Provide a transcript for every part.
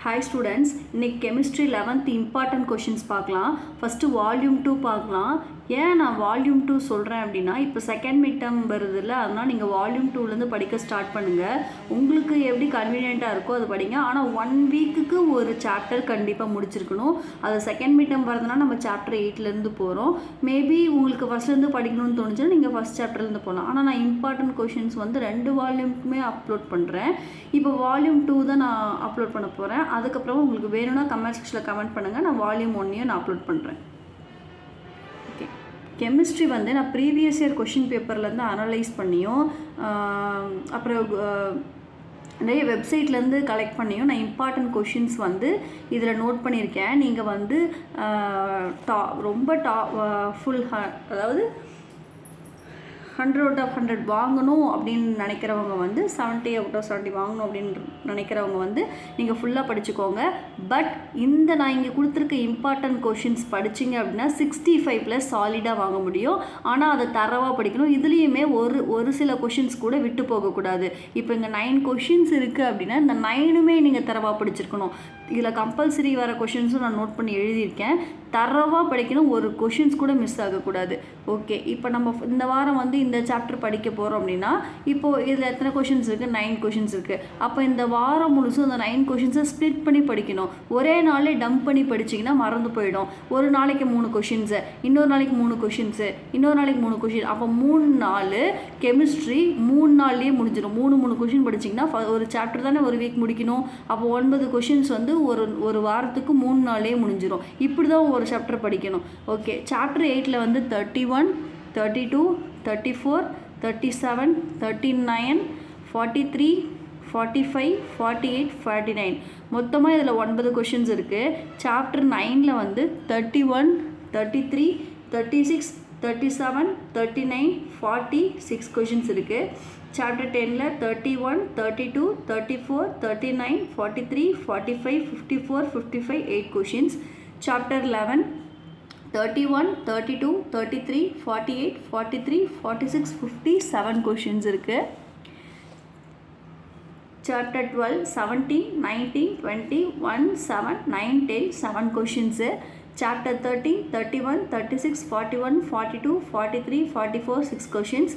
Hi students, இன்னைக்கு chemistry 11th important questions பார்க்கலாம். First volume 2 பார்க்கலாம். ஏன் நான் வால்யூம் 2 சொல்கிறேன் அப்படின்னா இப்போ செகண்ட் மிட் டேர்ம் வருதுல்ல, அதனால் நீங்கள் வால்யூம் 2லேருந்து படிக்க ஸ்டார்ட் பண்ணுங்கள். உங்களுக்கு எப்படி கன்வீனியண்ட்டாக இருக்கோ அது படிங்க. ஆனால் 1 வீக்குக்கு ஒரு சாப்டர் கண்டிப்பாக முடிச்சிருக்கணும். அது செகண்ட் மிட் டேர்ம் வரதுனா நம்ம சாப்டர் 8லேருந்து போகிறோம். மேபி உங்களுக்கு ஃபஸ்ட்லேருந்து படிக்கணும்னு தோணுச்சுன்னா நீங்கள் ஃபஸ்ட் சாப்டர்லேருந்து போகலாம். ஆனால் நான் இம்பார்ட்டன்ட் கொஷின்ஸ் வந்து 2 வால்யூமுக்குமே அப்லோட் பண்ணுறேன். இப்போ வால்யூம் 2 தான் நான் அப்லோட் பண்ண போகிறேன். அதுக்கப்புறம் உங்களுக்கு வேணும்னா கமெண்ட் செக்ஷனில் கமெண்ட் பண்ணுங்கள். நான் வால்யூம் 1ஐயும் நான் அப்லோட் பண்ணுறேன். ஓகே, கெமிஸ்ட்ரி வந்து நான் ப்ரீவியஸ் இயர் கொஷின் பேப்பர்லேருந்து அனலைஸ் பண்ணியும் அப்புறம் நிறைய வெப்சைட்லேருந்து கலெக்ட் பண்ணியும் நான் இம்பார்ட்டன்ட் கொஷின்ஸ் வந்து இதில் நோட் பண்ணியிருக்கேன். நீங்கள் வந்து ரொம்ப ஃபுல் அதாவது 100 out of 100 வாங்கணும் அப்படின்னு நினைக்கிறவங்க வந்து 70 out of 70 வாங்கணும் அப்படின்னு நினைக்கிறவங்க வந்து நீங்கள் ஃபுல்லாக படிச்சுக்கோங்க. பட் இந்த நான் இங்கே கொடுத்துருக்க இம்பார்ட்டன்ட் கொஷின்ஸ் படிச்சிங்க அப்படின்னா 65+ சாலிடாக வாங்க முடியும். ஆனால் அதை தரவாக படிக்கணும். இதுலேயுமே ஒரு சில கொஷின்ஸ் கூட விட்டு போகக்கூடாது. இப்போ இங்கே 9 கொஷின்ஸ் இருக்குது அப்படின்னா இந்த 9மே நீங்கள் தரவாக படிச்சிருக்கணும். இதில் கம்பல்சரி வர கொஷின்ஸும் நான் நோட் பண்ணி எழுதியிருக்கேன். தரவாக படிக்கணும், ஒரு கொஷின்ஸ் கூட மிஸ் ஆகக்கூடாது. ஓகே, இப்போ நம்ம இந்த வாரம் வந்து இந்த சாப்டர் படிக்க போகிறோம் அப்படின்னா இப்போது இதில் எத்தனை கொஷின்ஸ் இருக்குது? 9 கொஷின்ஸ் இருக்குது. அப்போ இந்த வாரம் முழுசும் அந்த 9 கொஷின்ஸை ஸ்ப்ளிட் பண்ணி படிக்கணும். ஒரே நாளே டம்ப் பண்ணி படிச்சிங்கன்னா மறந்து போயிடும். ஒரு நாளைக்கு 3 கொஷின்ஸு, இன்னொரு நாளைக்கு 3 கொஷின்ஸு, இன்னொரு நாளைக்கு 3 கொஷின். அப்போ 3 நாள் கெமிஸ்ட்ரி 3 நாள்லேயே முடிஞ்சிடும். 3 கொஷின் படிச்சிங்கன்னா ஒரு சாப்டர் தானே ஒரு வீக் முடிக்கணும். அப்போ 9 கொஷின்ஸ் வந்து ஒரு வாரத்துக்கு 3 நாள்லேயே முடிஞ்சிடும். இப்படி தான் ஒரு சாப்டர் படிக்கணும். ஓகே, சாப்டர் 8ல் வந்து 31, 32, 34, 37, 39, 43, 45, 48, 49 மொத்தமாக இதில் 9 கொஷின்ஸ் இருக்குது. சாப்டர் 9ல் வந்து 31, 33, 36, 37, 39, 40 6 கொஷின்ஸ் இருக்குது. சாப்டர் 10ல் 31, 32, 34, 39, 43, 45, 54, 55 8 கொஷின்ஸ். சாப்டர் 11 31, 32, 33, 48, 43, 46, 57 கொஷின்ஸ் இருக்குது. Chapter 12 17, 19, 20, 1, 7, 9, 10 7 questions. Chapter 13 31, 36, 41, 42, 43, 44 6 questions.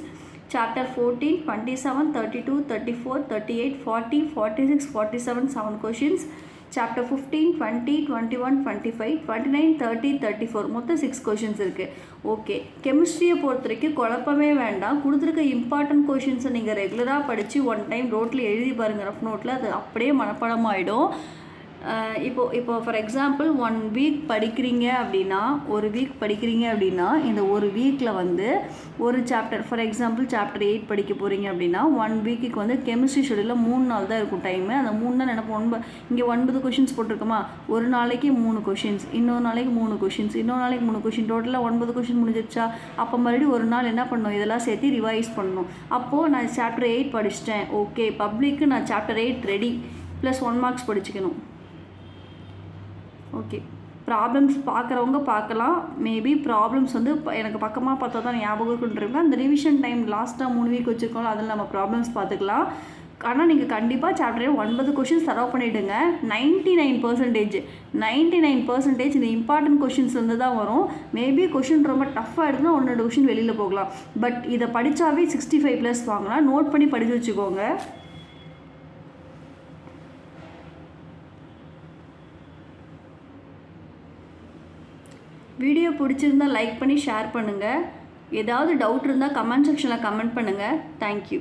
Chapter 14 27, 32, 34, 38, 40, 46, 47 7 questions. Chapter 15 20, 21, 25, 29, 30, 34 மொத்தம் 6 கொஷின்ஸ் இருக்குது. ஓகே, கெமிஸ்ட்ரியை பொறுத்த வரைக்கும் குழப்பமே வேண்டாம். கொடுத்துருக்க இம்பார்ட்டன்ட் கொஷின்ஸை நீங்கள் ரெகுலராக படித்து 1 டைம் ரோட்டில் எழுதி பாருங்கள். ரஃப் நோட்டில் அது அப்படியே மனப்பாடமாகிடும். இப்போ ஃபார் எக்ஸாம்பிள் 1 வீக் படிக்கிறீங்க அப்படின்னா இந்த ஒரு வீக்கில் வந்து ஒரு சாப்டர் ஃபார் எக்ஸாம்பிள் சாப்டர் 8 படிக்க போகிறீங்க அப்படின்னா 1 வீக்குக்கு வந்து கெமிஸ்ட்ரி ஷெடியூலில் 3 நாள் தான் இருக்கும் டைமு. அந்த 3 நாள் நினைப்போம். இங்கே 9 கொஷின்ஸ் போட்டிருக்கோமா, ஒரு நாளைக்கு 3 கொஷின்ஸ், இன்னொரு நாளைக்கு 3 கொஷின்ஸ், இன்னொரு நாளைக்கு 3 கொஷின், டோட்டலாக 9 கொஷின் முடிஞ்சிருச்சா? அப்போ மறுபடியும் ஒரு நாள் என்ன பண்ணணும், இதெல்லாம் சேர்த்து ரிவைஸ் பண்ணணும். அப்போது நான் சாப்டர் 8 படிச்சிட்டேன். ஓகே, பப்ளிக்கு நான் சாப்டர் 8 ரெடி ப்ளஸ் 1 மார்க்ஸ் படிச்சுக்கணும். ஓகே, ப்ராப்ளம்ஸ் பார்க்குறவங்க பார்க்கலாம். மேபி ப்ராப்ளம்ஸ் வந்து எனக்கு பக்கமாக பார்த்தா தான் ஞாபகம் இருக்குன்றவங்க அந்த ரிவிஷன் டைம் லாஸ்ட்டாக 3 வீக் வச்சுருக்கோம், அதில் நம்ம ப்ராப்ளம்ஸ் பார்த்துக்கலாம். ஆனால் நீங்கள் கண்டிப்பாக சாப்டர் 9 கொஷின்ஸ் தரவு பண்ணிவிடுங்க. 99% இந்த இம்பார்ட்டன்ட் கொஷின்ஸ் வந்து தான் வரும். மேபி கொஷின் ரொம்ப டஃப்பாக இருக்குன்னா 1-2 கொஷின் வெளியில் போகலாம். பட் இதை படித்தாவே 65+ வாங்கலாம். நோட் பண்ணி படித்து வச்சுக்கோங்க. வீடியோ பிடிச்சிருந்தால் லைக் பண்ணி ஷேர் பண்ணுங்கள். ஏதாவது டவுட் இருந்தால் கமெண்ட் செக்ஷனில் கமெண்ட் பண்ணுங்கள். தேங்க்யூ.